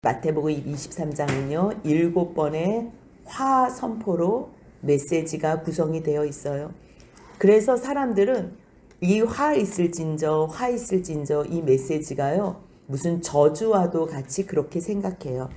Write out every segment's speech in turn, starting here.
마태복음 23장은요 7번의 화 선포로 메시지가 구성이 되어 있어요. 그래서 사람들은 이 화 있을진저 이 메시지가요 무슨 저주와도 같이 그렇게 생각해요.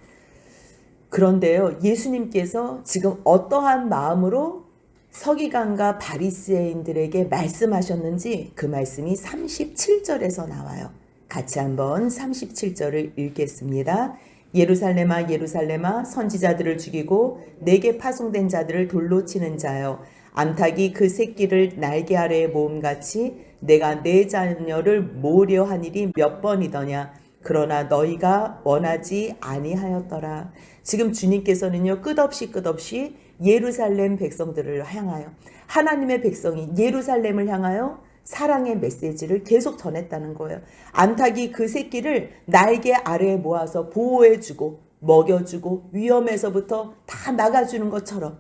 그런데요 예수님께서 지금 어떠한 마음으로 서기관과 바리새인들에게 말씀하셨는지 그 말씀이 37절에서 나와요. 같이 한번 37절을 읽겠습니다. 예루살렘아 예루살렘아 선지자들을 죽이고 내게 파송된 자들을 돌로 치는 자여 암탉이 그 새끼를 날개 아래에 모음같이 내가 내 자녀를 모으려 한 일이 몇 번이더냐. 그러나 너희가 원하지 아니하였더라. 지금 주님께서는요 끝없이 예루살렘 백성들을 향하여 하나님의 백성이 예루살렘을 향하여 사랑의 메시지를 계속 전했다는 거예요. 암탉이 그 새끼를 날개 아래에 모아서 보호해주고 먹여주고 위험에서부터 다 막아주는 것처럼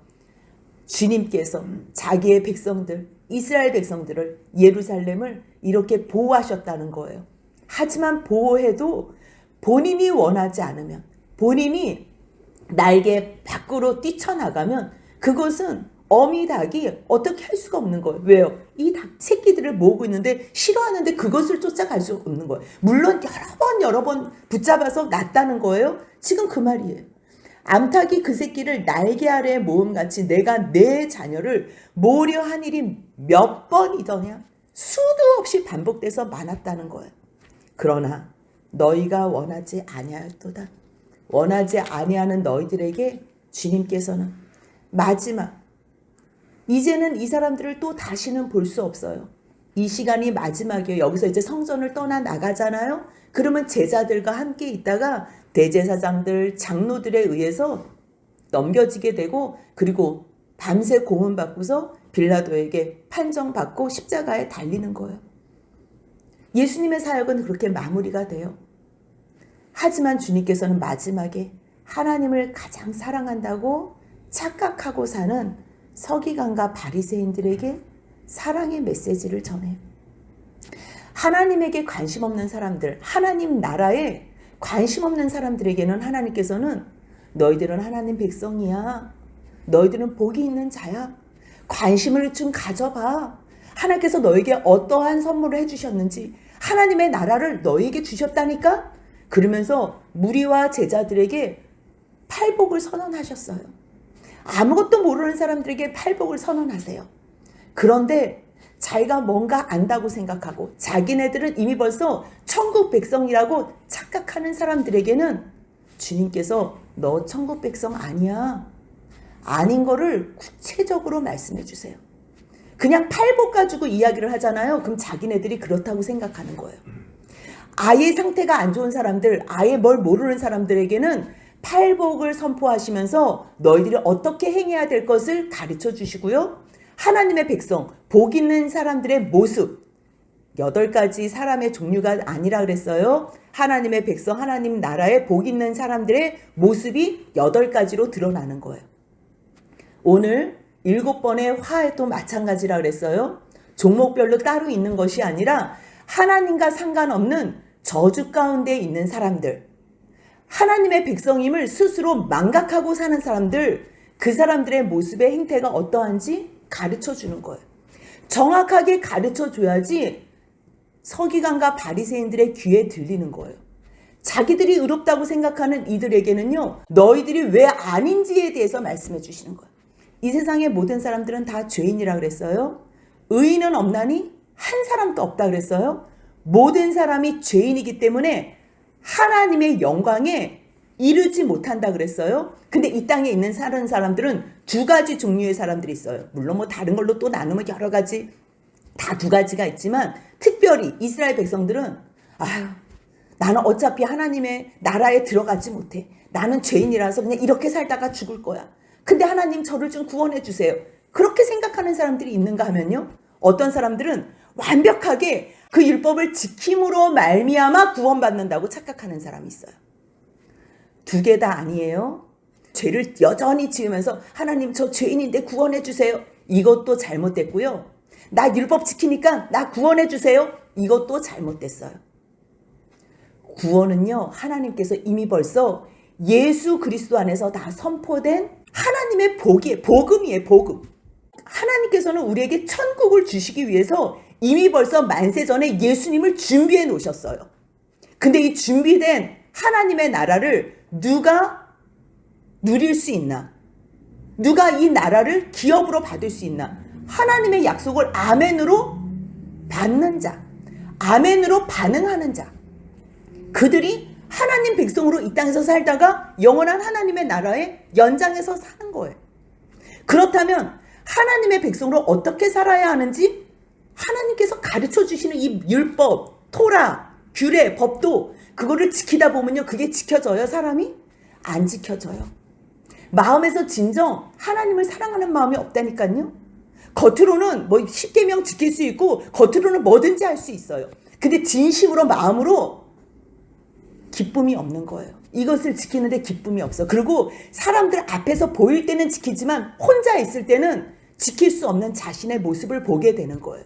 주님께서 자기의 백성들 이스라엘 백성들을 예루살렘을 이렇게 보호하셨다는 거예요. 하지만 보호해도 본인이 원하지 않으면 본인이 날개 밖으로 뛰쳐나가면 그것은 어미 닭이 어떻게 할 수가 없는 거예요. 왜요? 이 닭 새끼들을 모으고 있는데 싫어하는데 그것을 쫓아갈 수 없는 거예요. 물론 여러 번 붙잡아서 놨다는 거예요. 지금 그 말이에요. 암탉이 그 새끼를 날개 아래에 모음같이 내가 내 자녀를 모으려 한 일이 몇 번이더냐. 수도 없이 반복돼서 많았다는 거예요. 그러나 너희가 원하지 아니하였도다. 원하지 아니하는 너희들에게 주님께서는 마지막 이제는 이 사람들을 또 다시는 볼 수 없어요. 이 시간이 마지막이에요. 여기서 이제 성전을 떠나 나가잖아요. 그러면 제자들과 함께 있다가 대제사장들, 장로들에 의해서 넘겨지게 되고 그리고 밤새 고문받고서 빌라도에게 판정받고 십자가에 달리는 거예요. 예수님의 사역은 그렇게 마무리가 돼요. 하지만 주님께서는 마지막에 하나님을 가장 사랑한다고 착각하고 사는 서기관과 바리새인들에게 사랑의 메시지를 전해요. 하나님에게 관심 없는 사람들, 하나님 나라에 관심 없는 사람들에게는 하나님께서는 너희들은 하나님 백성이야. 너희들은 복이 있는 자야. 관심을 좀 가져봐. 하나님께서 너에게 어떠한 선물을 해주셨는지 하나님의 나라를 너에게 주셨다니까? 그러면서 무리와 제자들에게 팔복을 선언하셨어요. 아무것도 모르는 사람들에게 팔복을 선언하세요. 그런데 자기가 뭔가 안다고 생각하고 자기네들은 이미 벌써 천국 백성이라고 착각하는 사람들에게는 주님께서 너 천국 백성 아니야. 아닌 거를 구체적으로 말씀해 주세요. 그냥 팔복 가지고 이야기를 하잖아요. 그럼 자기네들이 그렇다고 생각하는 거예요. 아예 상태가 안 좋은 사람들, 아예 뭘 모르는 사람들에게는 팔복을 선포하시면서 너희들이 어떻게 행해야 될 것을 가르쳐 주시고요. 하나님의 백성, 복 있는 사람들의 모습, 8가지 사람의 종류가 아니라 그랬어요. 하나님의 백성, 하나님 나라에 복 있는 사람들의 모습이 8가지로 드러나는 거예요. 오늘 7번의 화에도 마찬가지라 그랬어요. 종목별로 따로 있는 것이 아니라 하나님과 상관없는 저주 가운데 있는 사람들, 하나님의 백성임을 스스로 망각하고 사는 사람들, 그 사람들의 모습의 행태가 어떠한지 가르쳐 주는 거예요. 정확하게 가르쳐 줘야지 서기관과 바리새인들의 귀에 들리는 거예요. 자기들이 의롭다고 생각하는 이들에게는요, 너희들이 왜 아닌지에 대해서 말씀해 주시는 거예요. 이 세상의 모든 사람들은 다 죄인이라 그랬어요. 의인은 없나니 한 사람도 없다 그랬어요. 모든 사람이 죄인이기 때문에 하나님의 영광에 이르지 못한다 그랬어요. 근데 이 땅에 있는 사는 사람들은 2가지 종류의 사람들이 있어요. 물론 뭐 다른 걸로 또 나누면 여러 가지 다 2가지가 있지만 특별히 이스라엘 백성들은 나는 어차피 하나님의 나라에 들어가지 못해. 나는 죄인이라서 그냥 이렇게 살다가 죽을 거야. 근데 하나님 저를 좀 구원해 주세요. 그렇게 생각하는 사람들이 있는가 하면요. 어떤 사람들은 완벽하게 그 율법을 지킴으로 말미암아 구원받는다고 착각하는 사람이 있어요. 2개 다 아니에요. 죄를 여전히 지으면서 하나님 저 죄인인데 구원해 주세요. 이것도 잘못됐고요. 나 율법 지키니까 나 구원해 주세요. 이것도 잘못됐어요. 구원은요, 하나님께서 이미 벌써 예수 그리스도 안에서 다 선포된 하나님의 복음이에요. 복음. 하나님께서는 우리에게 천국을 주시기 위해서 이미 벌써 만세 전에 예수님을 준비해 놓으셨어요. 근데 이 준비된 하나님의 나라를 누가 누릴 수 있나? 누가 이 나라를 기업으로 받을 수 있나? 하나님의 약속을 아멘으로 받는 자, 아멘으로 반응하는 자, 그들이 하나님 백성으로 이 땅에서 살다가 영원한 하나님의 나라의 연장에서 사는 거예요. 그렇다면 하나님의 백성으로 어떻게 살아야 하는지 하나님께서 가르쳐 주시는 이 율법, 토라, 규례, 법도 그거를 지키다 보면요, 그게 지켜져요? 사람이? 안 지켜져요. 마음에서 진정 하나님을 사랑하는 마음이 없다니까요. 겉으로는 뭐 10계명 지킬 수 있고 겉으로는 뭐든지 할 수 있어요. 근데 진심으로 마음으로 기쁨이 없는 거예요. 이것을 지키는데 기쁨이 없어. 그리고 사람들 앞에서 보일 때는 지키지만 혼자 있을 때는 지킬 수 없는 자신의 모습을 보게 되는 거예요.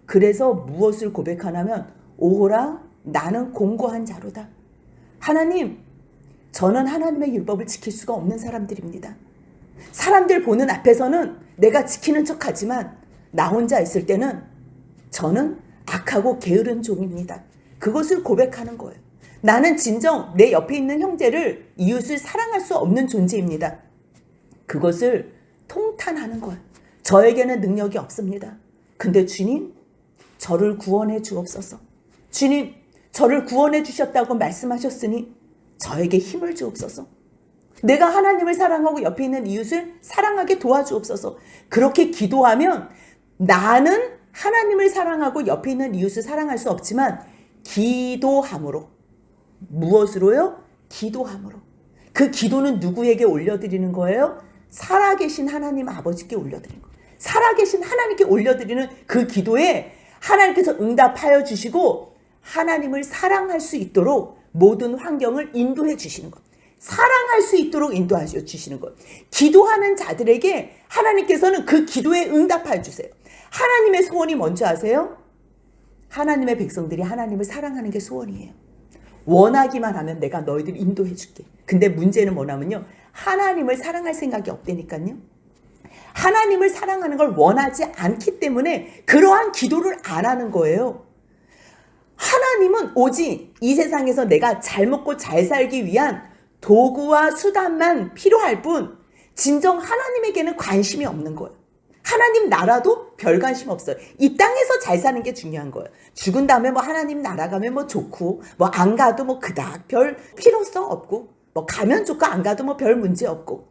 그래서 무엇을 고백하냐면 오호라 나는 공고한 자로다. 하나님, 저는 하나님의 율법을 지킬 수가 없는 사람들입니다. 사람들 보는 앞에서는 내가 지키는 척하지만 나 혼자 있을 때는 저는 악하고 게으른 종입니다. 그것을 고백하는 거예요. 나는 진정 내 옆에 있는 형제를, 이웃을 사랑할 수 없는 존재입니다. 그것을 통탄하는 거예요. 저에게는 능력이 없습니다. 근데 주님, 저를 구원해 주옵소서. 주님, 저를 구원해 주셨다고 말씀하셨으니 저에게 힘을 주옵소서. 내가 하나님을 사랑하고 옆에 있는 이웃을 사랑하게 도와주옵소서. 그렇게 기도하면 나는 하나님을 사랑하고 옆에 있는 이웃을 사랑할 수 없지만 기도함으로, 무엇으로요? 기도함으로. 그 기도는 누구에게 올려드리는 거예요? 살아계신 하나님 아버지께 올려드리는 거예요. 살아계신 하나님께 올려드리는 그 기도에 하나님께서 응답하여 주시고 하나님을 사랑할 수 있도록 모든 환경을 인도해 주시는 것. 사랑할 수 있도록 인도해 주시는 것. 기도하는 자들에게 하나님께서는 그 기도에 응답하여 주세요. 하나님의 소원이 뭔지 아세요? 하나님의 백성들이 하나님을 사랑하는 게 소원이에요. 원하기만 하면 내가 너희들 인도해 줄게. 근데 문제는 뭐냐면요, 하나님을 사랑할 생각이 없다니까요. 하나님을 사랑하는 걸 원하지 않기 때문에 그러한 기도를 안 하는 거예요. 하나님은 오직 이 세상에서 내가 잘 먹고 잘 살기 위한 도구와 수단만 필요할 뿐 진정 하나님에게는 관심이 없는 거예요. 하나님 나라도 별 관심 없어요. 이 땅에서 잘 사는 게 중요한 거예요. 죽은 다음에 뭐 하나님 나라 가면 뭐 좋고, 뭐 안 가도 뭐 그닥 별 필요성 없고, 뭐 가면 좋고 안 가도 뭐 별 문제 없고,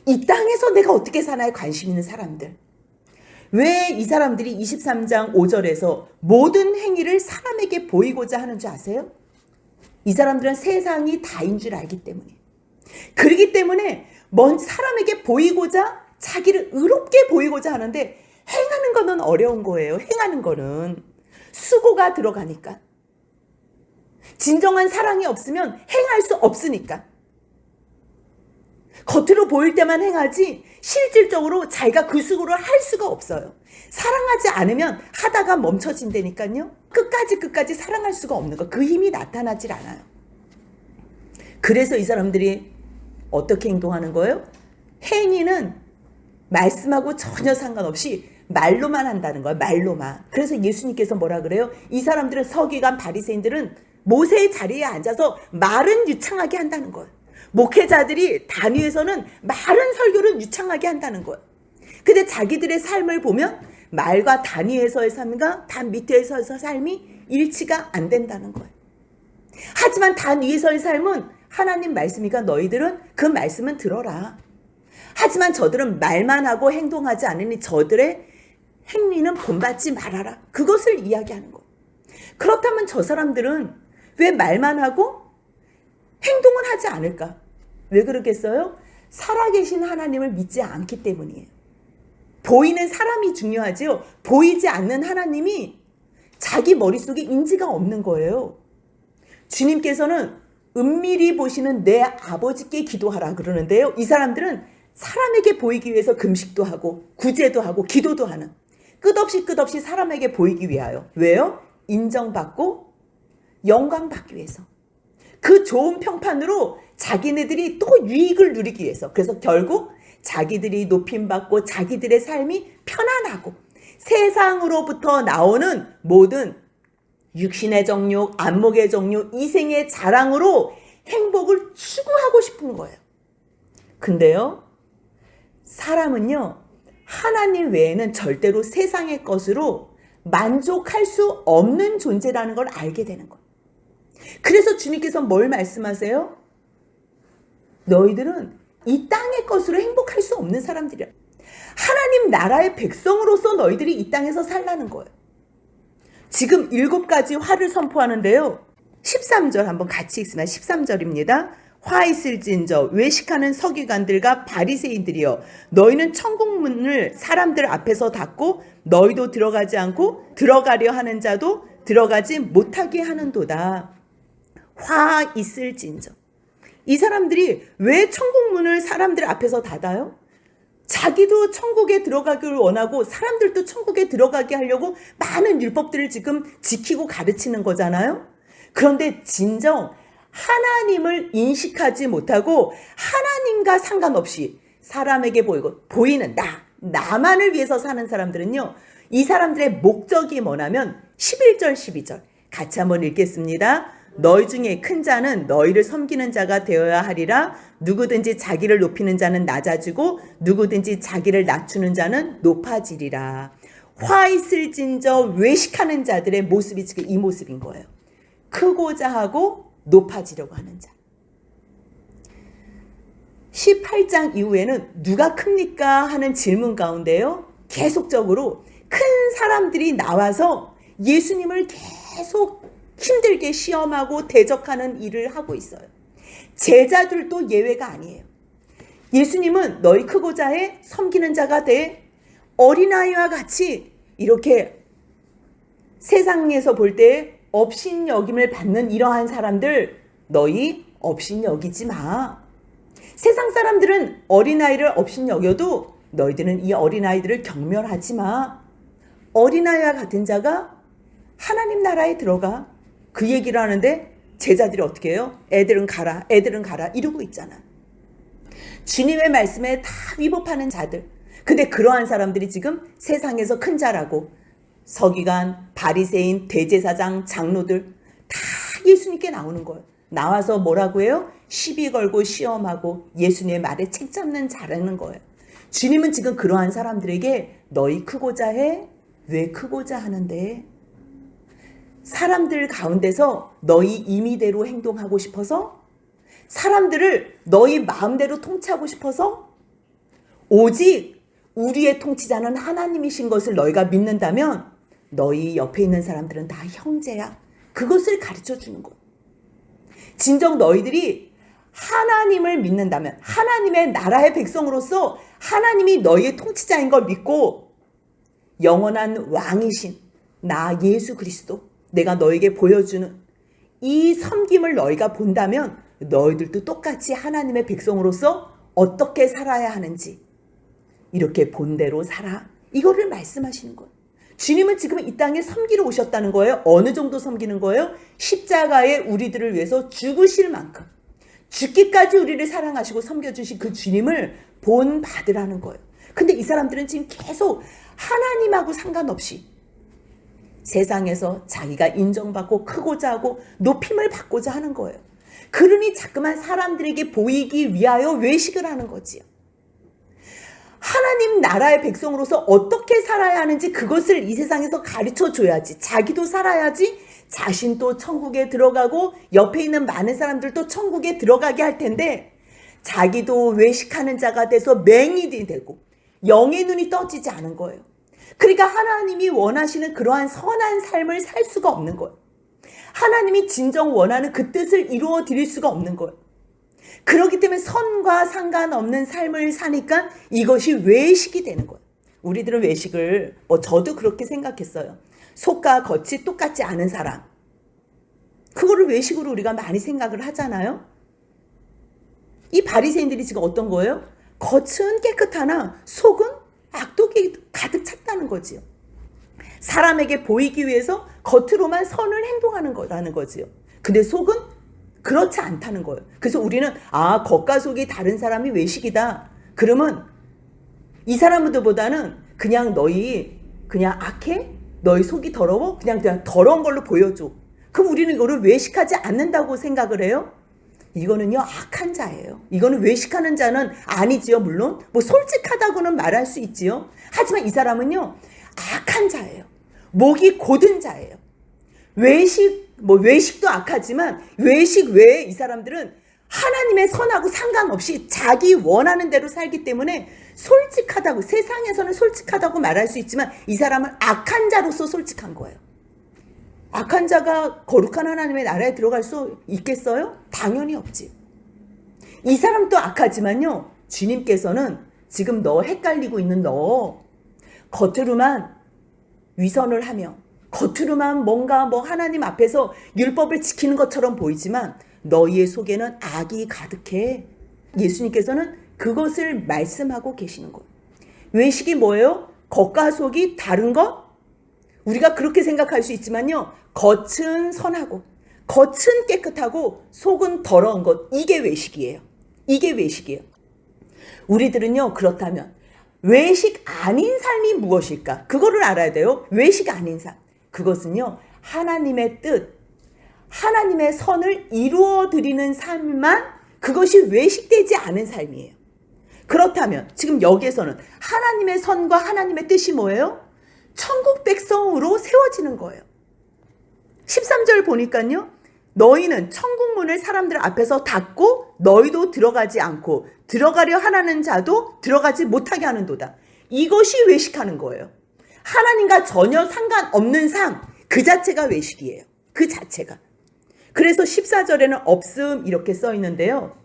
이 땅에서 내가 어떻게 사나에 관심 있는 사람들. 왜 이 사람들이 23장 5절에서 모든 행위를 사람에게 보이고자 하는 줄 아세요? 이 사람들은 세상이 다인 줄 알기 때문에. 그러기 때문에 사람에게 보이고자, 자기를 의롭게 보이고자 하는데 행하는 거는 어려운 거예요. 행하는 거는 수고가 들어가니까. 진정한 사랑이 없으면 행할 수 없으니까. 겉으로 보일 때만 행하지 실질적으로 자기가 그 수고를 할 수가 없어요. 사랑하지 않으면 하다가 멈춰진다니까요. 끝까지 사랑할 수가 없는 거. 그 힘이 나타나질 않아요. 그래서 이 사람들이 어떻게 행동하는 거예요? 행위는 말씀하고 전혀 상관없이 말로만 한다는 거예요. 말로만. 그래서 예수님께서 뭐라 그래요? 이 사람들은, 서기관 바리새인들은 모세의 자리에 앉아서 말은 유창하게 한다는 거예요. 목회자들이 단위에서는 말은 설교를 유창하게 한다는 거예요. 근데 자기들의 삶을 보면 말과 단위에서의 삶과 단 밑에서의 삶이 일치가 안 된다는 거예요. 하지만 단 위에서의 삶은 하나님 말씀이니까 너희들은 그 말씀은 들어라. 하지만 저들은 말만 하고 행동하지 않으니 저들의 행위는 본받지 말아라. 그것을 이야기하는 거예요. 그렇다면 저 사람들은 왜 말만 하고 행동은 하지 않을까? 왜 그러겠어요? 살아계신 하나님을 믿지 않기 때문이에요. 보이는 사람이 중요하지요. 보이지 않는 하나님이 자기 머릿속에 인지가 없는 거예요. 주님께서는 은밀히 보시는 내 아버지께 기도하라 그러는데요. 이 사람들은 사람에게 보이기 위해서 금식도 하고 구제도 하고 기도도 하는, 끝없이 사람에게 보이기 위하여. 왜요? 인정받고 영광받기 위해서. 그 좋은 평판으로 자기네들이 또 유익을 누리기 위해서. 그래서 결국 자기들이 높임받고 자기들의 삶이 편안하고 세상으로부터 나오는 모든 육신의 정욕, 안목의 정욕, 이생의 자랑으로 행복을 추구하고 싶은 거예요. 근데요, 사람은요, 하나님 외에는 절대로 세상의 것으로 만족할 수 없는 존재라는 걸 알게 되는 거예요. 그래서 주님께서 뭘 말씀하세요? 너희들은 이 땅의 것으로 행복할 수 없는 사람들이야. 하나님 나라의 백성으로서 너희들이 이 땅에서 살라는 거예요. 지금 7가지 화를 선포하는데요. 13절 한번 같이 읽으면 13절입니다. 화 있을진저 외식하는 서기관들과 바리새인들이여 너희는 천국 문을 사람들 앞에서 닫고 너희도 들어가지 않고 들어가려 하는 자도 들어가지 못하게 하는도다. 화 있을진저. 이 사람들이 왜 천국 문을 사람들 앞에서 닫아요? 자기도 천국에 들어가기를 원하고 사람들도 천국에 들어가게 하려고 많은 율법들을 지금 지키고 가르치는 거잖아요. 그런데 진정 하나님을 인식하지 못하고 하나님과 상관없이 사람에게 보이는 나만을 위해서 사는 사람들은요, 이 사람들의 목적이 뭐냐면 11절 12절 같이 한번 읽겠습니다. 너희 중에 큰 자는 너희를 섬기는 자가 되어야 하리라. 누구든지 자기를 높이는 자는 낮아지고 누구든지 자기를 낮추는 자는 높아지리라. 화 있을진저 외식하는 자들의 모습이 지금 이 모습인 거예요. 크고자 하고 높아지려고 하는 자. 18장 이후에는 누가 큽니까? 하는 질문 가운데요, 계속적으로 큰 사람들이 나와서 예수님을 계속 힘들게 시험하고 대적하는 일을 하고 있어요. 제자들도 예외가 아니에요. 예수님은 너희 크고자 해 섬기는 자가 돼. 어린아이와 같이 이렇게 세상에서 볼 때 업신여김을 받는 이러한 사람들 너희 업신여기지 마. 세상 사람들은 어린아이를 업신여겨도 너희들은 이 어린아이들을 경멸하지 마. 어린아이와 같은 자가 하나님 나라에 들어가. 그 얘기를 하는데 제자들이 어떻게 해요? 애들은 가라 이러고 있잖아. 주님의 말씀에 다 위법하는 자들. 근데 그러한 사람들이 지금 세상에서 큰 자라고 서기관, 바리새인, 대제사장, 장로들 다 예수님께 나오는 거예요. 나와서 뭐라고 해요? 시비 걸고 시험하고 예수님의 말에 책 잡는 자라는 거예요. 주님은 지금 그러한 사람들에게 너희 크고자 해? 왜 크고자 하는데? 사람들 가운데서 너희 임의대로 행동하고 싶어서? 사람들을 너희 마음대로 통치하고 싶어서? 오직 우리의 통치자는 하나님이신 것을 너희가 믿는다면 너희 옆에 있는 사람들은 다 형제야. 그것을 가르쳐 주는 거예요. 진정 너희들이 하나님을 믿는다면, 하나님의 나라의 백성으로서 하나님이 너희의 통치자인 걸 믿고 영원한 왕이신 나 예수 그리스도, 내가 너에게 보여주는 이 섬김을 너희가 본다면 너희들도 똑같이 하나님의 백성으로서 어떻게 살아야 하는지 이렇게 본대로 살아. 이거를 말씀하시는 거예요. 주님은 지금 이 땅에 섬기러 오셨다는 거예요. 어느 정도 섬기는 거예요? 십자가에 우리들을 위해서 죽으실 만큼 죽기까지 우리를 사랑하시고 섬겨주신 그 주님을 본받으라는 거예요. 근데 이 사람들은 지금 계속 하나님하고 상관없이 세상에서 자기가 인정받고 크고자 하고 높임을 받고자 하는 거예요. 그러니 자꾸만 사람들에게 보이기 위하여 외식을 하는 거지요. 하나님 나라의 백성으로서 어떻게 살아야 하는지 그것을 이 세상에서 가르쳐 줘야지. 자기도 살아야지 자신도 천국에 들어가고 옆에 있는 많은 사람들도 천국에 들어가게 할 텐데 자기도 외식하는 자가 돼서 맹인이 되고 영의 눈이 떠지지 않은 거예요. 그러니까 하나님이 원하시는 그러한 선한 삶을 살 수가 없는 거예요. 하나님이 진정 원하는 그 뜻을 이루어 드릴 수가 없는 거예요. 그렇기 때문에 선과 상관없는 삶을 사니까 이것이 외식이 되는 거예요. 우리들은 외식을 저도 그렇게 생각했어요. 속과 겉이 똑같지 않은 사람, 그거를 외식으로 우리가 많이 생각을 하잖아요. 이 바리새인들이 지금 어떤 거예요? 겉은 깨끗하나 속은 악독이 가득 찼다는 거지요. 사람에게 보이기 위해서 겉으로만 선을 행동하는 거라는 거지요. 근데 속은 그렇지 않다는 거예요. 그래서 우리는 겉과 속이 다른 사람이 외식이다. 그러면 이 사람들보다는 그냥 너희 그냥 악해? 너희 속이 더러워? 그냥 더러운 걸로 보여줘. 그럼 우리는 이거를 외식하지 않는다고 생각을 해요? 이거는요, 악한 자예요. 이거는 외식하는 자는 아니지요. 물론 뭐 솔직하다고는 말할 수 있지요. 하지만 이 사람은요, 악한 자예요. 목이 곧은 자예요. 외식도 악하지만 외식 외에 이 사람들은 하나님의 선하고 상관없이 자기 원하는 대로 살기 때문에 솔직하다고, 세상에서는 솔직하다고 말할 수 있지만 이 사람은 악한 자로서 솔직한 거예요. 악한 자가 거룩한 하나님의 나라에 들어갈 수 있겠어요? 당연히 없지. 이 사람도 악하지만요, 주님께서는 지금 너 헷갈리고 있는 너 겉으로만 위선을 하며 겉으로만 뭔가 하나님 앞에서 율법을 지키는 것처럼 보이지만 너희의 속에는 악이 가득해. 예수님께서는 그것을 말씀하고 계시는 거예요. 외식이 뭐예요? 겉과 속이 다른 것? 우리가 그렇게 생각할 수 있지만요, 겉은 선하고 겉은 깨끗하고 속은 더러운 것, 이게 외식이에요. 이게 외식이에요. 우리들은요, 그렇다면 외식 아닌 삶이 무엇일까? 그거를 알아야 돼요. 외식 아닌 삶. 그것은요, 하나님의 뜻, 하나님의 선을 이루어 드리는 삶만, 그것이 외식되지 않은 삶이에요. 그렇다면 지금 여기에서는 하나님의 선과 하나님의 뜻이 뭐예요? 천국 백성으로 세워지는 거예요. 13절 보니까요, 너희는 천국 문을 사람들 앞에서 닫고 너희도 들어가지 않고 들어가려 하는 자도 들어가지 못하게 하는도다. 이것이 외식하는 거예요. 하나님과 전혀 상관없는 삶, 그 자체가 외식이에요. 그 자체가. 그래서 14절에는 없음 이렇게 써 있는데요.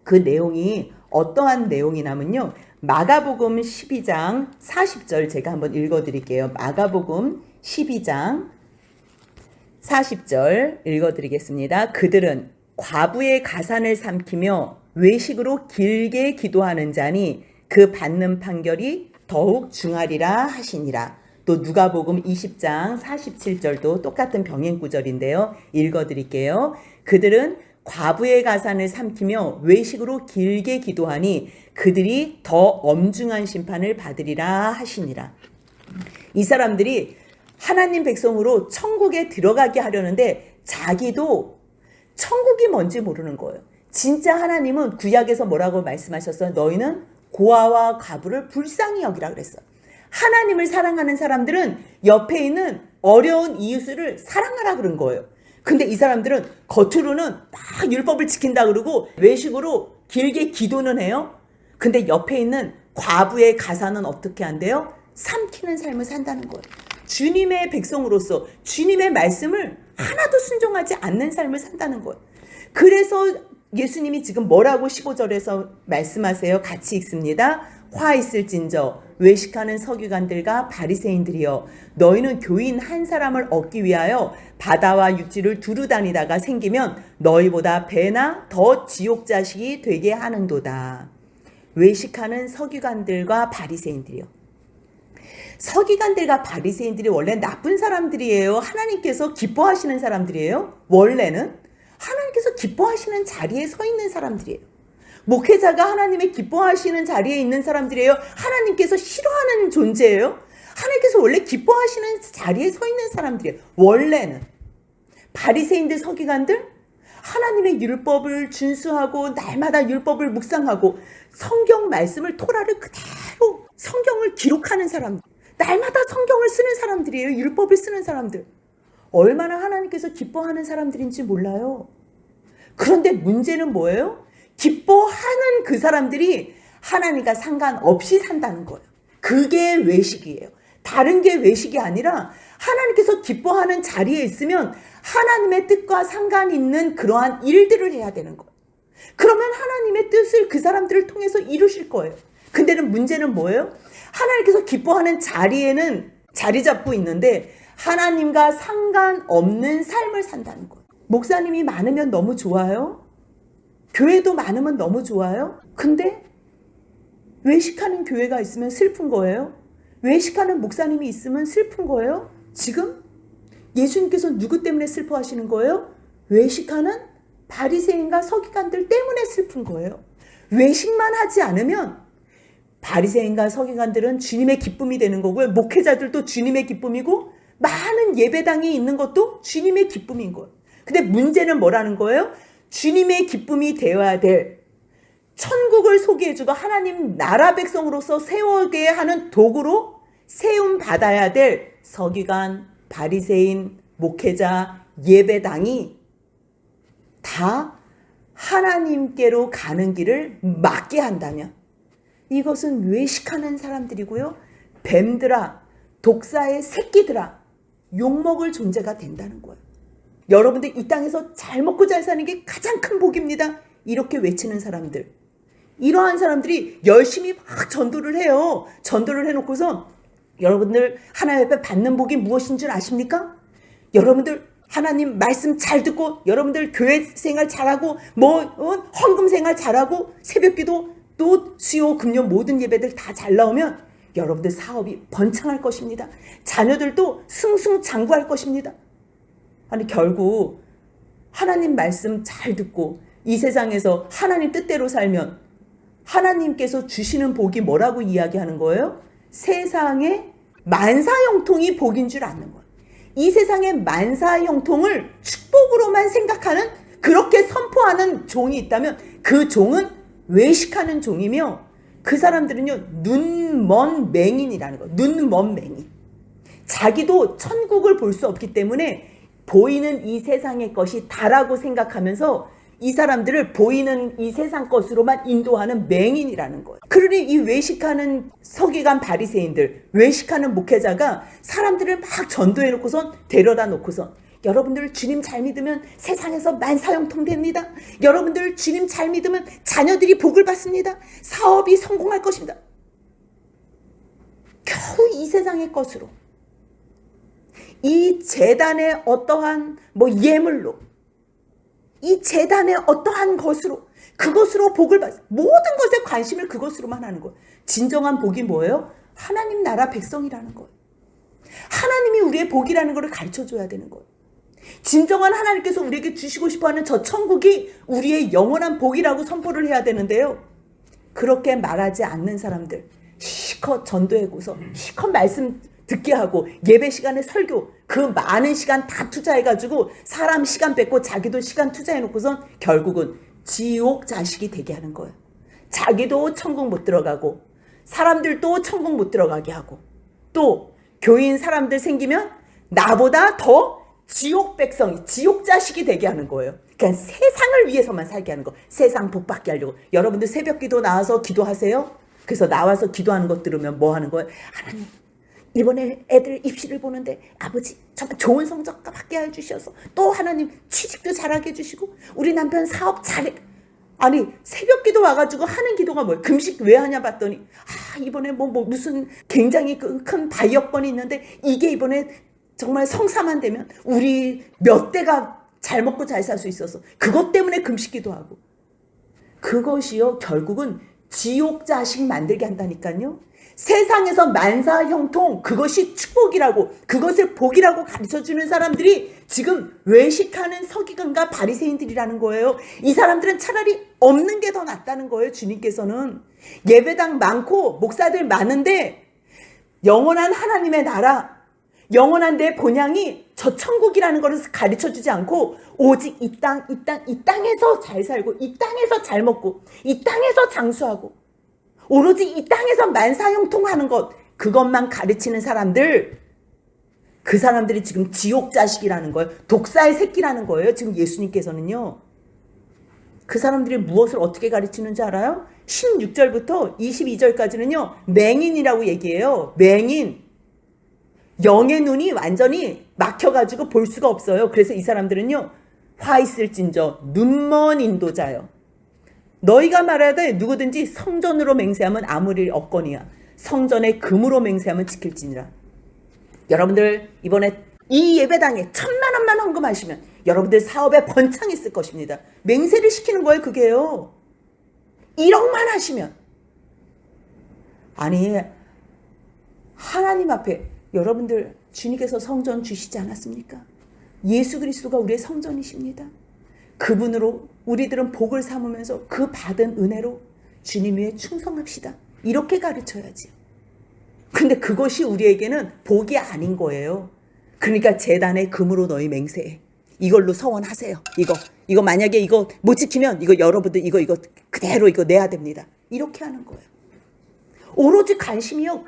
그 내용이 어떠한 내용이냐면요, 마가복음 12장 40절 제가 한번 읽어드릴게요. 마가복음 12장 40절 읽어드리겠습니다. 그들은 과부의 가산을 삼키며 외식으로 길게 기도하는 자니 그 받는 판결이 더욱 중하리라 하시니라. 또 누가복음 20장 47절도 똑같은 병행 구절인데요. 읽어드릴게요. 그들은 과부의 가산을 삼키며 외식으로 길게 기도하니 그들이 더 엄중한 심판을 받으리라 하시니라. 이 사람들이 하나님 백성으로 천국에 들어가게 하려는데 자기도 천국이 뭔지 모르는 거예요. 진짜 하나님은 구약에서 뭐라고 말씀하셨어요? 너희는 고아와 과부를 불쌍히 여기라 그랬어요. 하나님을 사랑하는 사람들은 옆에 있는 어려운 이웃을 사랑하라 그런 거예요. 근데 이 사람들은 겉으로는 막 율법을 지킨다 그러고 외식으로 길게 기도는 해요. 근데 옆에 있는 과부의 가사는 어떻게 한대요? 삼키는 삶을 산다는 거예요. 주님의 백성으로서 주님의 말씀을 하나도 순종하지 않는 삶을 산다는 거예요. 그래서 예수님이 지금 뭐라고 15절에서 말씀하세요? 같이 읽습니다. 화 있을진저 외식하는 서기관들과 바리새인들이여, 너희는 교인 한 사람을 얻기 위하여 바다와 육지를 두루 다니다가 생기면 너희보다 배나 더 지옥 자식이 되게 하는도다. 외식하는 서기관들과 바리새인들이요. 서기관들과 바리새인들이 원래 나쁜 사람들이에요? 하나님께서 기뻐하시는 사람들이에요? 원래는 하나님께서 기뻐하시는 자리에 서 있는 사람들이에요. 목회자가 하나님의 기뻐하시는 자리에 있는 사람들이에요? 하나님께서 싫어하는 존재예요? 하나님께서 원래 기뻐하시는 자리에 서 있는 사람들이에요. 원래는. 바리새인들, 서기관들, 하나님의 율법을 준수하고 날마다 율법을 묵상하고 성경 말씀을, 토라를 그대로 성경을 기록하는 사람들, 날마다 성경을 쓰는 사람들이에요. 율법을 쓰는 사람들. 얼마나 하나님께서 기뻐하는 사람들인지 몰라요. 그런데 문제는 뭐예요? 기뻐하는 그 사람들이 하나님과 상관없이 산다는 거예요. 그게 외식이에요. 다른 게 외식이 아니라 하나님께서 기뻐하는 자리에 있으면 하나님의 뜻과 상관 있는 그러한 일들을 해야 되는 거예요. 그러면 하나님의 뜻을 그 사람들을 통해서 이루실 거예요. 근데는 문제는 뭐예요? 하나님께서 기뻐하는 자리에는 자리 잡고 있는데 하나님과 상관없는 삶을 산다는 거예요. 목사님이 많으면 너무 좋아요. 교회도 많으면 너무 좋아요. 근데 외식하는 교회가 있으면 슬픈 거예요. 외식하는 목사님이 있으면 슬픈 거예요. 지금 예수님께서 누구 때문에 슬퍼하시는 거예요? 외식하는 바리새인과 서기관들 때문에 슬픈 거예요. 외식만 하지 않으면 바리새인과 서기관들은 주님의 기쁨이 되는 거고요. 목회자들도 주님의 기쁨이고 많은 예배당이 있는 것도 주님의 기쁨인 거예요. 근데 문제는 뭐라는 거예요? 주님의 기쁨이 되어야 될 천국을 소개해주고 하나님 나라 백성으로서 세워게 하는 도구로 세움 받아야 될 서기관, 바리새인, 목회자, 예배당이 다 하나님께로 가는 길을 막게 한다면 이것은 외식하는 사람들이고요. 뱀들아, 독사의 새끼들아, 욕먹을 존재가 된다는 거예요. 여러분들 이 땅에서 잘 먹고 잘 사는 게 가장 큰 복입니다. 이렇게 외치는 사람들. 이러한 사람들이 열심히 막 전도를 해요. 전도를 해놓고서 여러분들 하나님 앞에 받는 복이 무엇인 줄 아십니까? 여러분들 하나님 말씀 잘 듣고 여러분들 교회 생활 잘하고 헌금 생활 잘하고 새벽기도 또 수요 금요 모든 예배들 다 잘 나오면 여러분들 사업이 번창할 것입니다. 자녀들도 승승장구할 것입니다. 아니 결국 하나님 말씀 잘 듣고 이 세상에서 하나님 뜻대로 살면 하나님께서 주시는 복이 뭐라고 이야기하는 거예요? 세상의 만사형통이 복인 줄 아는 거예요. 이 세상의 만사형통을 축복으로만 생각하는 그렇게 선포하는 종이 있다면 그 종은 외식하는 종이며 그 사람들은요 눈먼 맹인이라는 거예요. 눈먼 맹인. 자기도 천국을 볼 수 없기 때문에 보이는 이 세상의 것이 다라고 생각하면서 이 사람들을 보이는 이 세상 것으로만 인도하는 맹인이라는 거예요. 그러니 이 외식하는 서기관 바리새인들, 외식하는 목회자가 사람들을 막 전도해 놓고선 데려다 놓고선 여러분들 주님 잘 믿으면 세상에서 만사형통 됩니다. 여러분들 주님 잘 믿으면 자녀들이 복을 받습니다. 사업이 성공할 것입니다. 겨우 이 세상의 것으로 이 제단의 어떠한 예물로 이 제단의 어떠한 것으로 그것으로 복을 받 모든 것에 관심을 그것으로만 하는 거예요. 진정한 복이 뭐예요? 하나님 나라 백성이라는 거예요. 하나님이 우리의 복이라는 것을 가르쳐줘야 되는 거예요. 진정한 하나님께서 우리에게 주시고 싶어하는 저 천국이 우리의 영원한 복이라고 선포를 해야 되는데요. 그렇게 말하지 않는 사람들 실컷 전도해고서 실컷 말씀 듣게 하고 예배 시간에 설교 그 많은 시간 다 투자해가지고 사람 시간 뺏고 자기도 시간 투자해놓고선 결국은 지옥 자식이 되게 하는 거예요. 자기도 천국 못 들어가고 사람들도 천국 못 들어가게 하고 또 교인 사람들 생기면 나보다 더 지옥 백성이 지옥 자식이 되게 하는 거예요. 그냥 세상을 위해서만 살게 하는 거. 세상 복 받게 하려고. 여러분들 새벽 기도 나와서 기도하세요. 그래서 나와서 기도하는 것 들으면 뭐 하는 거예요? 하나님 이번에 애들 입시를 보는데 아버지 정말 좋은 성적 받게 해주셔서 또 하나님 취직도 잘하게 해주시고 우리 남편 사업 잘해. 아니 새벽 기도 와가지고 하는 기도가 뭐예요? 금식 왜 하냐 봤더니 이번에 무슨 굉장히 큰 바이어건이 있는데 이게 이번에 정말 성사만 되면 우리 몇 대가 잘 먹고 잘 살 수 있어서 그것 때문에 금식 기도하고 그것이요 결국은 지옥 자식 만들게 한다니까요. 세상에서 만사형통 그것이 축복이라고 그것을 복이라고 가르쳐주는 사람들이 지금 외식하는 서기관과 바리새인들이라는 거예요. 이 사람들은 차라리 없는 게 더 낫다는 거예요. 주님께서는 예배당 많고 목사들 많은데 영원한 하나님의 나라 영원한 내 본향이 저 천국이라는 것을 가르쳐주지 않고 오직 이 땅에서 잘 살고 이 땅에서 잘 먹고 이 땅에서 장수하고 오로지 이 땅에서 만사형통하는 것 그것만 가르치는 사람들 그 사람들이 지금 지옥 자식이라는 거예요. 독사의 새끼라는 거예요. 지금 예수님께서는요. 그 사람들이 무엇을 어떻게 가르치는지 알아요? 16절부터 22절까지는요. 맹인이라고 얘기해요. 맹인. 영의 눈이 완전히 막혀가지고 볼 수가 없어요. 그래서 이 사람들은요. 화 있을진저 눈먼 인도자요. 너희가 말하되 누구든지 성전으로 맹세하면 아무리 없거니와 성전의 금으로 맹세하면 지킬지니라. 여러분들 이번에 이 예배당에 1,000만 원만 헌금하시면 여러분들 사업에 번창이 있을 것입니다. 맹세를 시키는 거예요. 그게요. 1억만 하시면 아니 하나님 앞에 여러분들 주님께서 성전 주시지 않았습니까? 예수 그리스도가 우리의 성전이십니다. 그분으로 우리들은 복을 삼으면서 그 받은 은혜로 주님 위에 충성합시다. 이렇게 가르쳐야지. 근데 그것이 우리에게는 복이 아닌 거예요. 그러니까 제단에 금으로 너희 맹세해. 이걸로 서원하세요. 이거 만약에 이거 못 지키면 이거 여러분들 이거 그대로 이거 내야 됩니다. 이렇게 하는 거예요. 오로지 관심이요.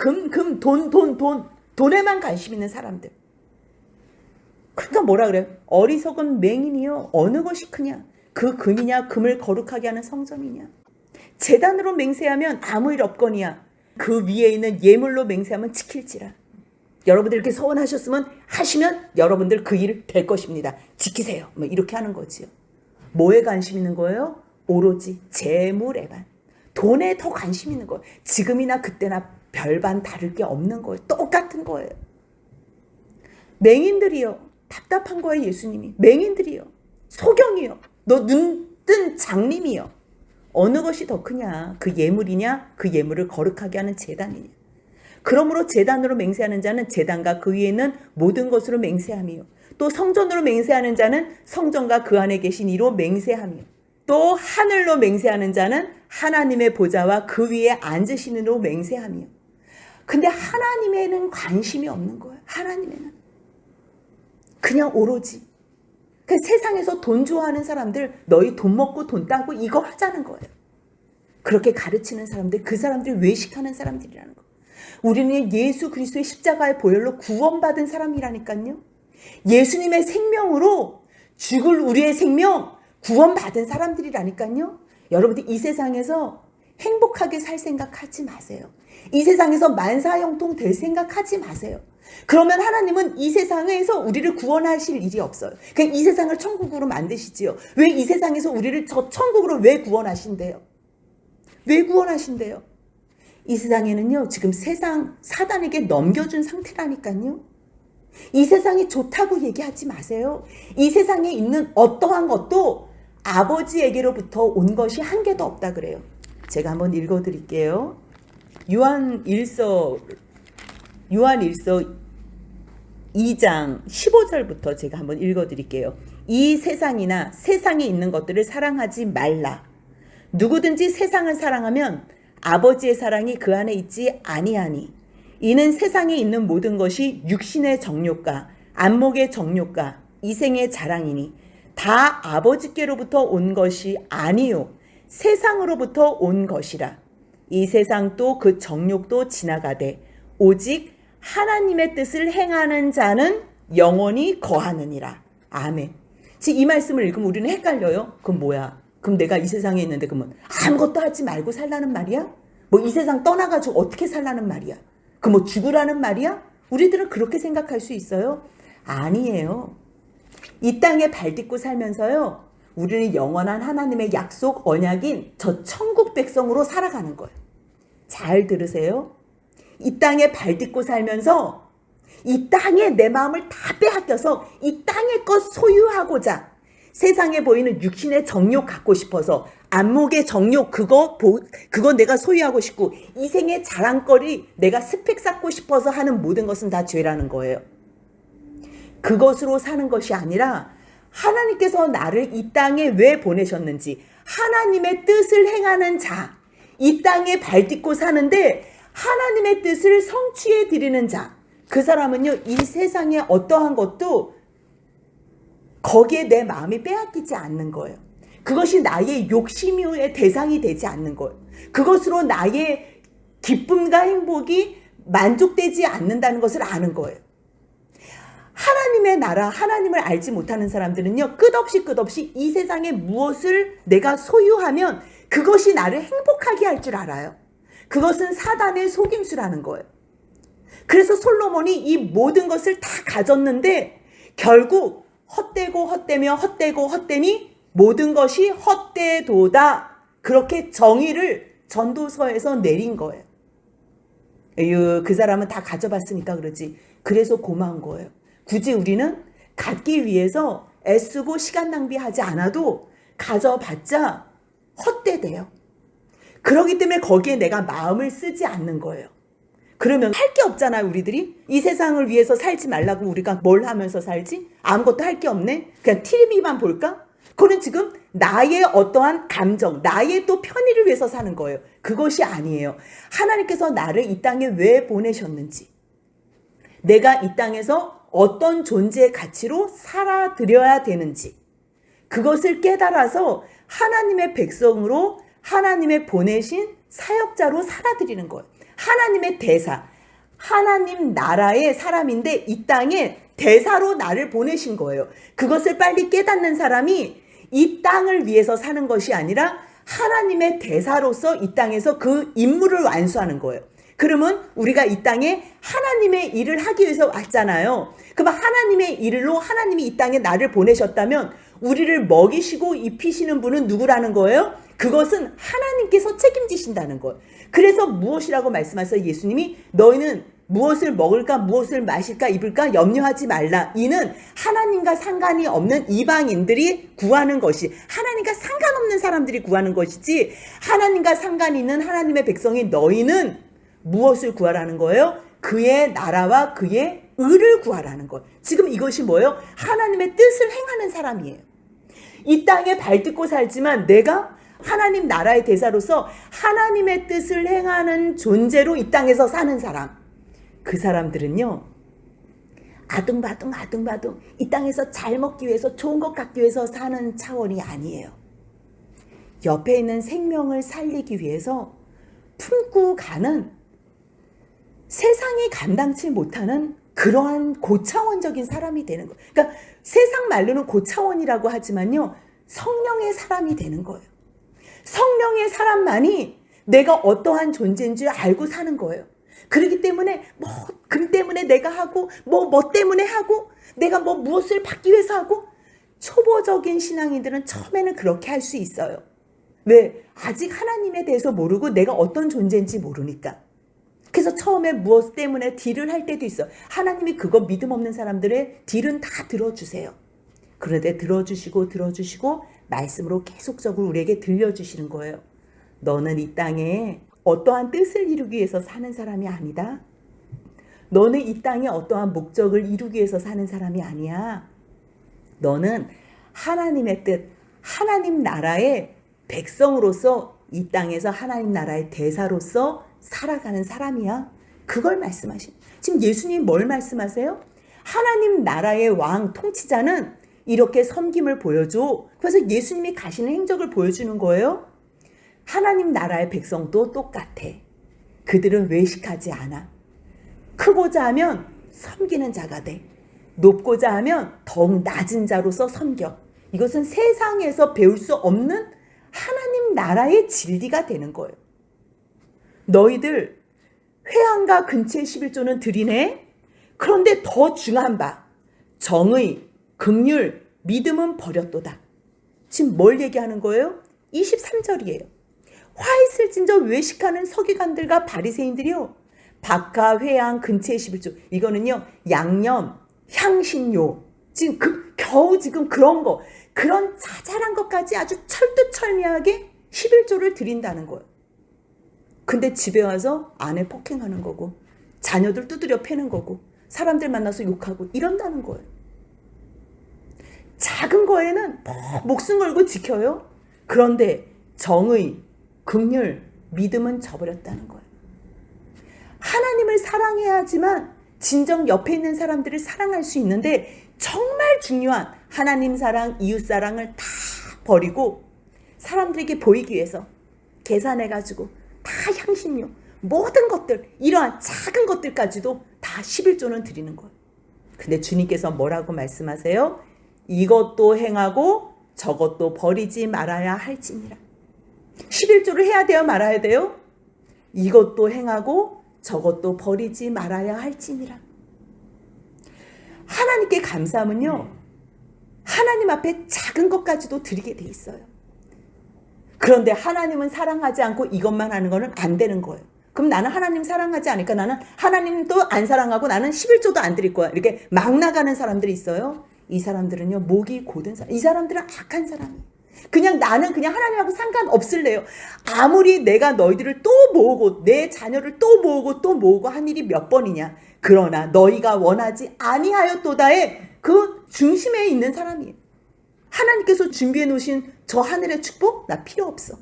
돈에만 관심 있는 사람들. 그러니까 뭐라 그래요? 어리석은 맹인이요. 어느 것이 크냐? 그 금이냐? 금을 거룩하게 하는 성전이냐? 제단으로 맹세하면 아무 일 없거니와 그 위에 있는 예물로 맹세하면 지킬지라. 여러분들 이렇게 서원하셨으면 하시면 여러분들 그 일 될 것입니다. 지키세요. 뭐 이렇게 하는 거지요. 뭐에 관심 있는 거예요? 오로지 재물에만. 돈에 더 관심 있는 거예요. 지금이나 그때나 별반 다를 게 없는 거예요. 똑같은 거예요. 맹인들이요. 답답한 거예요. 예수님이. 맹인들이요. 소경이요. 너 눈 뜬 장님이요. 어느 것이 더 크냐? 그 예물이냐? 그 예물을 거룩하게 하는 제단이냐? 그러므로 제단으로 맹세하는 자는 제단과 그 위에 있는 모든 것으로 맹세하며 또 성전으로 맹세하는 자는 성전과 그 안에 계신 이로 맹세하며 또 하늘로 맹세하는 자는 하나님의 보좌와 그 위에 앉으신 이로 맹세하며. 근데 하나님에는 관심이 없는 거예요. 하나님에는 그냥 오로지 그 세상에서 돈 좋아하는 사람들, 너희 돈 먹고 돈 따고 이거 하자는 거예요. 그렇게 가르치는 사람들, 그 사람들이 외식하는 사람들이라는 거. 우리는 예수 그리스도의 십자가의 보혈로 구원받은 사람이라니까요. 예수님의 생명으로 죽을 우리의 생명 구원받은 사람들이라니까요. 여러분들 이 세상에서 행복하게 살 생각하지 마세요. 이 세상에서 만사형통 될 생각하지 마세요. 그러면 하나님은 이 세상에서 우리를 구원하실 일이 없어요. 그냥 이 세상을 천국으로 만드시지요. 왜 이 세상에서 우리를 저 천국으로 왜 구원하신대요? 왜 구원하신대요? 이 세상에는요, 지금 세상 사단에게 넘겨준 상태라니까요. 이 세상이 좋다고 얘기하지 마세요. 이 세상에 있는 어떠한 것도 아버지에게로부터 온 것이 한 개도 없다 그래요. 제가 한번 읽어드릴게요. 요한 1서 2장 15절부터 제가 한번 읽어드릴게요. 이 세상이나 세상에 있는 것들을 사랑하지 말라. 누구든지 세상을 사랑하면 아버지의 사랑이 그 안에 있지 아니하니. 이는 세상에 있는 모든 것이 육신의 정욕과 안목의 정욕과 이생의 자랑이니 다 아버지께로부터 온 것이 아니요 세상으로부터 온 것이라. 이 세상도 그 정욕도 지나가되 오직 하나님의 뜻을 행하는 자는 영원히 거하느니라. 아멘. 지금 이 말씀을 읽으면 우리는 헷갈려요. 그럼 뭐야? 그럼 내가 이 세상에 있는데 그러면 아무것도 하지 말고 살라는 말이야? 뭐 이 세상 떠나가지고 어떻게 살라는 말이야? 그 뭐 죽으라는 말이야? 우리들은 그렇게 생각할 수 있어요? 아니에요. 이 땅에 발딛고 살면서요, 우리는 영원한 하나님의 약속 언약인 저 천국 백성으로 살아가는 거예요. 잘 들으세요. 이 땅에 발딛고 살면서 이 땅에 내 마음을 다 빼앗겨서 이 땅의 것 소유하고자 세상에 보이는 육신의 정욕 갖고 싶어서 안목의 정욕 그거 내가 소유하고 싶고 이생의 자랑거리 내가 스펙 쌓고 싶어서 하는 모든 것은 다 죄라는 거예요. 그것으로 사는 것이 아니라 하나님께서 나를 이 땅에 왜 보내셨는지 하나님의 뜻을 행하는 자, 이 땅에 발딛고 사는데 하나님의 뜻을 성취해 드리는 자, 그 사람은요 이 세상의 어떠한 것도 거기에 내 마음이 빼앗기지 않는 거예요. 그것이 나의 욕심의 대상이 되지 않는 거예요. 그것으로 나의 기쁨과 행복이 만족되지 않는다는 것을 아는 거예요. 하나님의 나라, 하나님을 알지 못하는 사람들은요 끝없이 이 세상에 무엇을 내가 소유하면 그것이 나를 행복하게 할 줄 알아요. 그것은 사단의 속임수라는 거예요. 그래서 솔로몬이 이 모든 것을 다 가졌는데 결국 헛되니 모든 것이 헛되도다. 그렇게 정의를 전도서에서 내린 거예요. 에휴, 그 사람은 다 가져봤으니까 그러지. 그래서 고마운 거예요. 굳이 우리는 갖기 위해서 애쓰고 시간 낭비하지 않아도 가져봤자 헛되대요. 그렇기 때문에 거기에 내가 마음을 쓰지 않는 거예요. 그러면 할 게 없잖아요, 우리들이. 이 세상을 위해서 살지 말라고 우리가 뭘 하면서 살지? 아무것도 할 게 없네? 그냥 TV만 볼까? 그거는 지금 나의 어떠한 감정, 나의 또 편의를 위해서 사는 거예요. 그것이 아니에요. 하나님께서 나를 이 땅에 왜 보내셨는지, 내가 이 땅에서 어떤 존재의 가치로 살아드려야 되는지, 그것을 깨달아서 하나님의 백성으로 하나님의 보내신 사역자로 살아드리는 거예요. 하나님의 대사, 하나님 나라의 사람인데 이 땅에 대사로 나를 보내신 거예요. 그것을 빨리 깨닫는 사람이 이 땅을 위해서 사는 것이 아니라 하나님의 대사로서 이 땅에서 그 임무를 완수하는 거예요. 그러면 우리가 이 땅에 하나님의 일을 하기 위해서 왔잖아요. 그럼 하나님의 일로 하나님이 이 땅에 나를 보내셨다면 우리를 먹이시고 입히시는 분은 누구라는 거예요? 그것은 하나님께서 책임지신다는 거예요. 그래서 무엇이라고 말씀하셔서 예수님이 너희는 무엇을 먹을까 무엇을 마실까 입을까 염려하지 말라. 이는 하나님과 상관이 없는 이방인들이 구하는 것이, 하나님과 상관없는 사람들이 구하는 것이지, 하나님과 상관이 있는 하나님의 백성이 너희는 무엇을 구하라는 거예요? 그의 나라와 그의 의를 구하라는 거예요. 지금 이것이 뭐예요? 하나님의 뜻을 행하는 사람이에요. 이 땅에 발딛고 살지만 내가 하나님 나라의 대사로서 하나님의 뜻을 행하는 존재로 이 땅에서 사는 사람, 그 사람들은요, 아둥바둥 이 땅에서 잘 먹기 위해서 좋은 것 갖기 위해서 사는 차원이 아니에요. 옆에 있는 생명을 살리기 위해서 품고 가는, 세상이 감당치 못하는 그러한 고차원적인 사람이 되는 거예요. 그러니까 세상 말로는 고차원이라고 하지만요, 성령의 사람이 되는 거예요. 성령의 사람만이 내가 어떠한 존재인 줄 알고 사는 거예요. 그렇기 때문에 금 때문에 내가 하고 뭐 때문에 하고 내가 무엇을 받기 위해서 하고, 초보적인 신앙인들은 처음에는 그렇게 할 수 있어요. 왜? 아직 하나님에 대해서 모르고 내가 어떤 존재인지 모르니까. 그래서 처음에 무엇 때문에 딜을 할 때도 있어. 하나님이 그거 믿음 없는 사람들의 딜은 다 들어주세요. 그런데 들어주시고 말씀으로 계속적으로 우리에게 들려주시는 거예요. 너는 이 땅에 어떠한 뜻을 이루기 위해서 사는 사람이 아니다. 너는 이 땅에 어떠한 목적을 이루기 위해서 사는 사람이 아니야. 너는 하나님의 뜻, 하나님 나라의 백성으로서 이 땅에서 하나님 나라의 대사로서 살아가는 사람이야. 그걸 말씀하신. 지금 예수님 뭘 말씀하세요? 하나님 나라의 왕, 통치자는 이렇게 섬김을 보여줘. 그래서 예수님이 가시는 행적을 보여주는 거예요. 하나님 나라의 백성도 똑같아. 그들은 외식하지 않아. 크고자 하면 섬기는 자가 돼. 높고자 하면 더욱 낮은 자로서 섬겨. 이것은 세상에서 배울 수 없는 하나님 나라의 진리가 되는 거예요. 너희들 회당과 근처의 11조는 드리네. 그런데 더 중요한 바 정의, 긍휼, 믿음은 버렸도다. 지금 뭘 얘기하는 거예요? 23절이에요. 화 있을진저 외식하는 서기관들과 바리새인들이요, 박하, 회당, 근처의 11조. 이거는요, 양념, 향신료, 지금 겨우 지금 그런 거, 그런 자잘한 것까지 아주 철두철미하게 11조를 드린다는 거예요. 근데 집에 와서 아내 폭행하는 거고, 자녀들 두드려 패는 거고, 사람들 만나서 욕하고 이런다는 거예요. 작은 거에는 목숨 걸고 지켜요. 그런데 정의, 긍휼, 믿음은 저버렸다는 거예요. 하나님을 사랑해야지만 진정 옆에 있는 사람들을 사랑할 수 있는데, 정말 중요한 하나님 사랑, 이웃 사랑을 다 버리고 사람들에게 보이기 위해서 계산해가지고 다 향신료, 모든 것들, 이러한 작은 것들까지도 다 11조는 드리는 거예요. 근데 주님께서 뭐라고 말씀하세요? 이것도 행하고 저것도 버리지 말아야 할지니라. 11조를 해야 돼요, 말아야 돼요? 이것도 행하고 저것도 버리지 말아야 할지니라. 하나님께 감사함은요, 하나님 앞에 작은 것까지도 드리게 돼 있어요. 그런데 하나님은 사랑하지 않고 이것만 하는 거는 안 되는 거예요. 그럼 나는 하나님 사랑하지 않으니까 나는 하나님도 안 사랑하고 나는 11조도 안 드릴 거야. 이렇게 막 나가는 사람들이 있어요. 이 사람들은요, 목이 고든 사람. 이 사람들은 악한 사람이에요. 그냥 나는 그냥 하나님하고 상관없을래요. 아무리 내가 너희들을 또 모으고 내 자녀를 또 모으고 한 일이 몇 번이냐. 그러나 너희가 원하지 아니하였도다의 그 중심에 있는 사람이에요. 하나님께서 준비해 놓으신 저 하늘의 축복 나 필요 없어.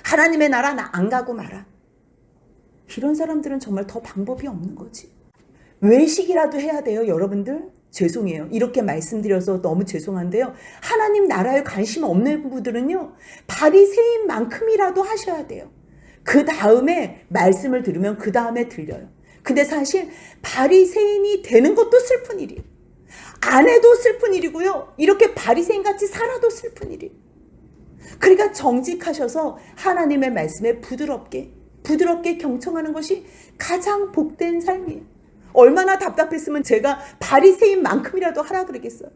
하나님의 나라 나 안 가고 말아. 이런 사람들은 정말 더 방법이 없는 거지. 외식이라도 해야 돼요, 여러분들. 죄송해요. 이렇게 말씀드려서 너무 죄송한데요. 하나님 나라에 관심 없는 분들은요, 바리새인만큼이라도 하셔야 돼요. 그 다음에 말씀을 들으면 그 다음에 들려요. 근데 사실 바리새인이 되는 것도 슬픈 일이에요. 안 해도 슬픈 일이고요. 이렇게 바리새인같이 살아도 슬픈 일이에요. 그러니까 정직하셔서 하나님의 말씀에 부드럽게 경청하는 것이 가장 복된 삶이에요. 얼마나 답답했으면 제가 바리새인만큼이라도 하라 그러겠어요.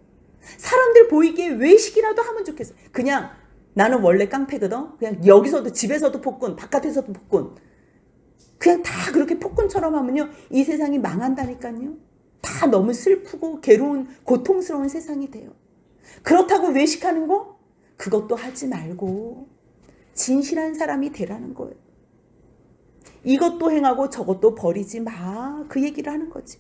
사람들 보이기에 외식이라도 하면 좋겠어요. 그냥 나는 원래 깡패거든. 그냥 여기서도 집에서도 폭군, 바깥에서도 폭군. 그냥 다 그렇게 폭군처럼 하면요, 이 세상이 망한다니까요. 다 너무 슬프고 괴로운 고통스러운 세상이 돼요. 그렇다고 외식하는 거? 그것도 하지 말고 진실한 사람이 되라는 거예요. 이것도 행하고 저것도 버리지 마. 그 얘기를 하는 거지.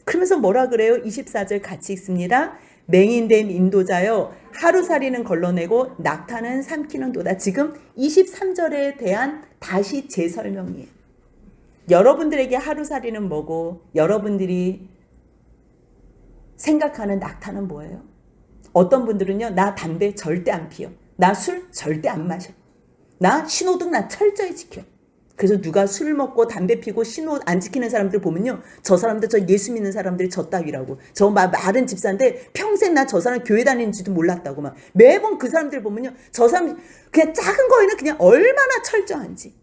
그러면서 뭐라 그래요? 24절 같이 읽습니다. 맹인된 인도자여 하루살이는 걸러내고 낙타는 삼키는도다. 지금 23절에 대한 다시 재설명이에요. 여러분들에게 하루살이는 뭐고 여러분들이 생각하는 낙타는 뭐예요? 어떤 분들은요, 나 담배 절대 안 피워. 나 술 절대 안 마셔. 나 신호등 나 철저히 지켜. 그래서 누가 술 먹고 담배 피고 신호 안 지키는 사람들 보면요, 저 사람들, 저 예수 믿는 사람들이 저 따위라고. 저 마른 집사인데 평생 나 저 사람 교회 다니는지도 몰랐다고. 막 매번 그 사람들 보면요, 저 사람 그냥 작은 거에는 그냥 얼마나 철저한지.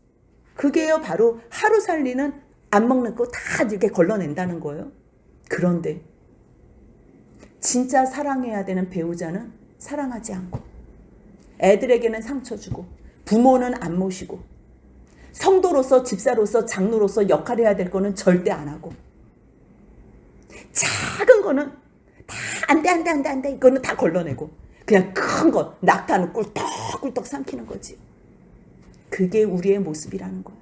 그게요 바로 하루 살리는 안 먹는 거 다 이렇게 걸러낸다는 거예요. 그런데 진짜 사랑해야 되는 배우자는 사랑하지 않고, 애들에게는 상처 주고, 부모는 안 모시고, 성도로서 집사로서 장로로서 역할을 해야 될 거는 절대 안 하고, 작은 거는 다 안 돼 이거는 다 걸러내고, 그냥 큰 거 낙타는 꿀떡꿀떡 삼키는 거지. 그게 우리의 모습이라는 거예요.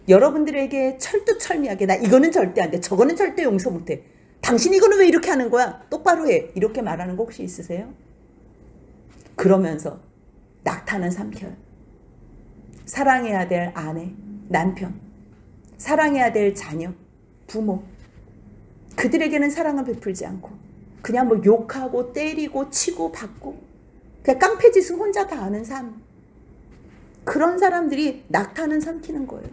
여러분들에게 철두철미하게 나 이거는 절대 안 돼, 저거는 절대 용서 못해, 당신 이거는 왜 이렇게 하는 거야, 똑바로 해, 이렇게 말하는 거 혹시 있으세요? 그러면서 낙타는 삼켜요. 사랑해야 될 아내, 남편, 사랑해야 될 자녀, 부모, 그들에게는 사랑을 베풀지 않고 그냥 뭐 욕하고 때리고 치고 받고 그냥 깡패짓은 혼자 다 하는 삶. 그런 사람들이 낙타는 삼키는 거예요.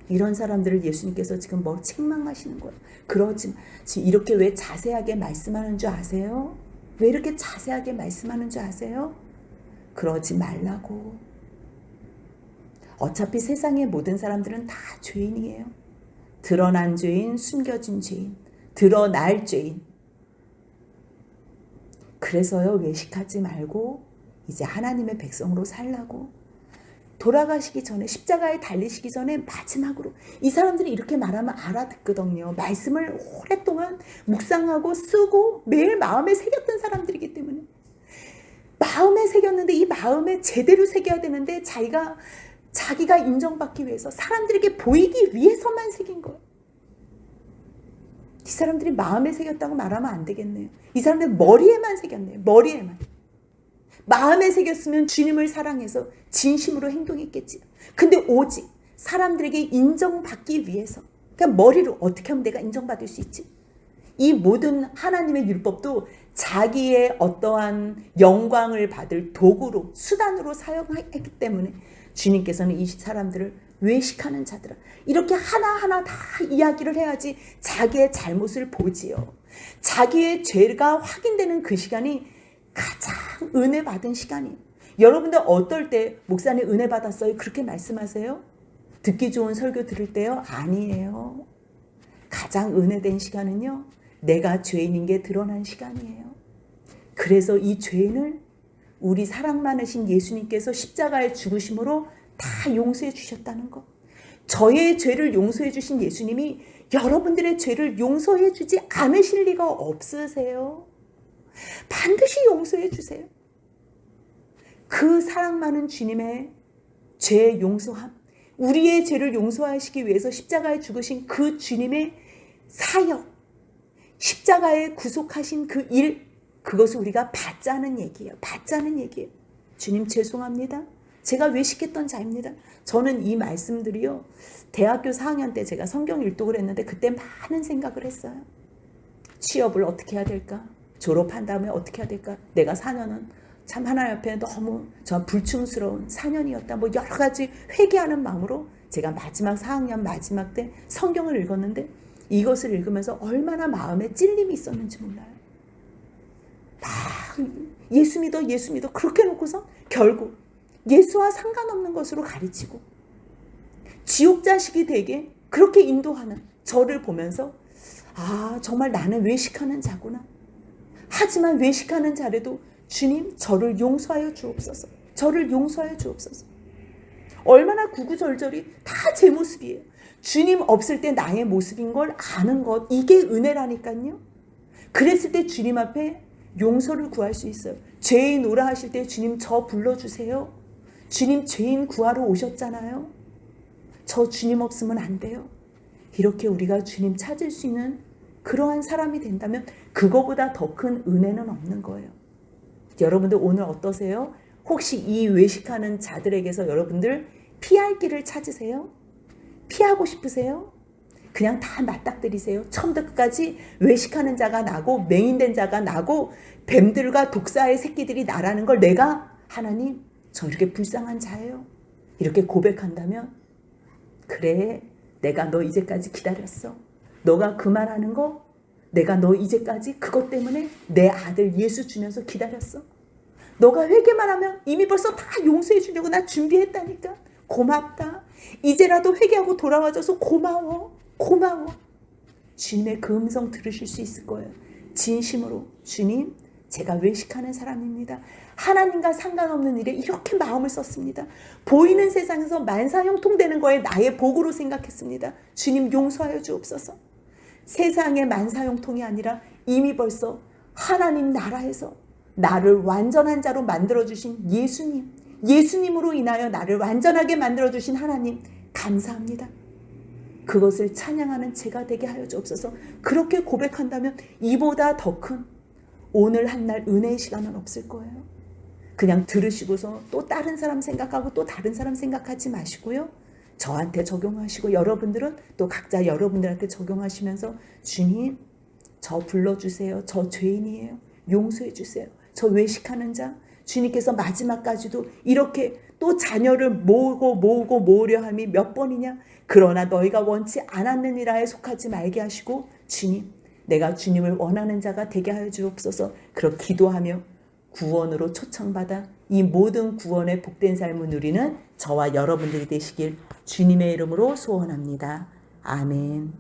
이런 사람들을 예수님께서 지금 뭐 책망하시는 거예요. 그러지, 지금 이렇게 왜 자세하게 말씀하는 줄 아세요? 왜 이렇게 자세하게 말씀하는 줄 아세요? 그러지 말라고. 어차피 세상의 모든 사람들은 다 죄인이에요. 드러난 죄인, 숨겨진 죄인, 드러날 죄인. 그래서요, 외식하지 말고 이제 하나님의 백성으로 살라고. 돌아가시기 전에, 십자가에 달리시기 전에 마지막으로, 이 사람들이 이렇게 말하면 알아듣거든요. 말씀을 오랫동안 묵상하고 쓰고 매일 마음에 새겼던 사람들이기 때문에. 마음에 새겼는데 이 마음에 제대로 새겨야 되는데 자기가 인정받기 위해서, 사람들에게 보이기 위해서만 새긴 거예요. 이 사람들이 마음에 새겼다고 말하면 안 되겠네요. 이 사람들 머리에만 새겼네요. 머리에만. 마음에 새겼으면 주님을 사랑해서 진심으로 행동했겠지. 근데 오직 사람들에게 인정받기 위해서, 그냥 머리로 어떻게 하면 내가 인정받을 수 있지? 이 모든 하나님의 율법도 자기의 어떠한 영광을 받을 도구로, 수단으로 사용했기 때문에 주님께서는 이 사람들을 외식하는 자들아, 이렇게 하나하나 다 이야기를 해야지 자기의 잘못을 보지요. 자기의 죄가 확인되는 그 시간이 가장 은혜 받은 시간이에요. 여러분들 어떨 때 목사님 은혜 받았어요? 그렇게 말씀하세요? 듣기 좋은 설교 들을 때요? 아니에요. 가장 은혜된 시간은요, 내가 죄인인 게 드러난 시간이에요. 그래서 이 죄인을 우리 사랑 많으신 예수님께서 십자가에 죽으심으로 다 용서해 주셨다는 것. 저의 죄를 용서해 주신 예수님이 여러분들의 죄를 용서해 주지 않으실 리가 없으세요. 반드시 용서해 주세요. 그 사랑 많은 주님의 죄 용서함, 우리의 죄를 용서하시기 위해서 십자가에 죽으신 그 주님의 사역, 십자가에 구속하신 그 일, 그것을 우리가 받자는 얘기예요. 받자는 얘기예요. 주님 죄송합니다. 제가 외식했던 자입니다. 저는 이 말씀들이요, 대학교 4학년 때 제가 성경 일독을 했는데 그때 많은 생각을 했어요. 취업을 어떻게 해야 될까? 졸업한 다음에 어떻게 해야 될까? 내가 4년은 참 하나님 앞에 너무 저 불충스러운 4년이었다. 뭐 여러 가지 회개하는 마음으로 제가 마지막 4학년 마지막 때 성경을 읽었는데, 이것을 읽으면서 얼마나 마음에 찔림이 있었는지 몰라요. 막 예수 믿어 예수 믿어 그렇게 놓고서 결국 예수와 상관없는 것으로 가르치고 지옥 자식이 되게 그렇게 인도하는 저를 보면서, 아, 정말 나는 외식하는 자구나. 하지만 외식하는 자라도 주님, 저를 용서하여 주옵소서. 저를 용서하여 주옵소서. 얼마나 구구절절히 다 제 모습이에요. 주님 없을 때 나의 모습인 걸 아는 것, 이게 은혜라니까요. 그랬을 때 주님 앞에 용서를 구할 수 있어요. 죄인 오라 하실 때 주님 저 불러주세요. 주님 죄인 구하러 오셨잖아요. 저 주님 없으면 안 돼요. 이렇게 우리가 주님 찾을 수 있는 그러한 사람이 된다면 그거보다 더 큰 은혜는 없는 거예요. 여러분들 오늘 어떠세요? 혹시 이 외식하는 자들에게서 여러분들 피할 길을 찾으세요? 피하고 싶으세요? 그냥 다 맞닥뜨리세요. 처음부터 끝까지 외식하는 자가 나고 맹인된 자가 나고 뱀들과 독사의 새끼들이 나라는 걸 내가, 하나님, 저 이렇게 불쌍한 자예요. 이렇게 고백한다면, 그래, 내가 너 이제까지 기다렸어. 너가 그 말하는 거 내가 너 이제까지 그것 때문에 내 아들 예수 주면서 기다렸어. 너가 회개만 하면 이미 벌써 다 용서해 주려고 나 준비했다니까. 고맙다. 이제라도 회개하고 돌아와줘서 고마워. 고마워. 주님의 그 음성 들으실 수 있을 거예요. 진심으로, 주님, 제가 외식하는 사람입니다. 하나님과 상관없는 일에 이렇게 마음을 썼습니다. 보이는 세상에서 만사형통되는 거에 나의 복으로 생각했습니다. 주님 용서하여 주옵소서. 세상의 만사형통이 아니라 이미 벌써 하나님 나라에서 나를 완전한 자로 만들어주신 예수님, 예수님으로 인하여 나를 완전하게 만들어주신 하나님, 감사합니다. 그것을 찬양하는 제가 되게 하여 주옵소서. 그렇게 고백한다면 이보다 더 큰 오늘 한날 은혜의 시간은 없을 거예요. 그냥 들으시고서 또 다른 사람 생각하고 또 다른 사람 생각하지 마시고요. 저한테 적용하시고 여러분들은 또 각자 여러분들한테 적용하시면서, 주님, 저 불러주세요. 저 죄인이에요. 용서해 주세요. 저 외식하는 자, 주님께서 마지막까지도 이렇게 또 자녀를 모으려 함이 몇 번이냐. 그러나 너희가 원치 않았느니라에 속하지 말게 하시고, 주님, 내가 주님을 원하는 자가 되게 하여 주옵소서. 그렇게 기도하며 구원으로 초청받아 이 모든 구원의 복된 삶을 누리는 저와 여러분들이 되시길 주님의 이름으로 소원합니다. 아멘.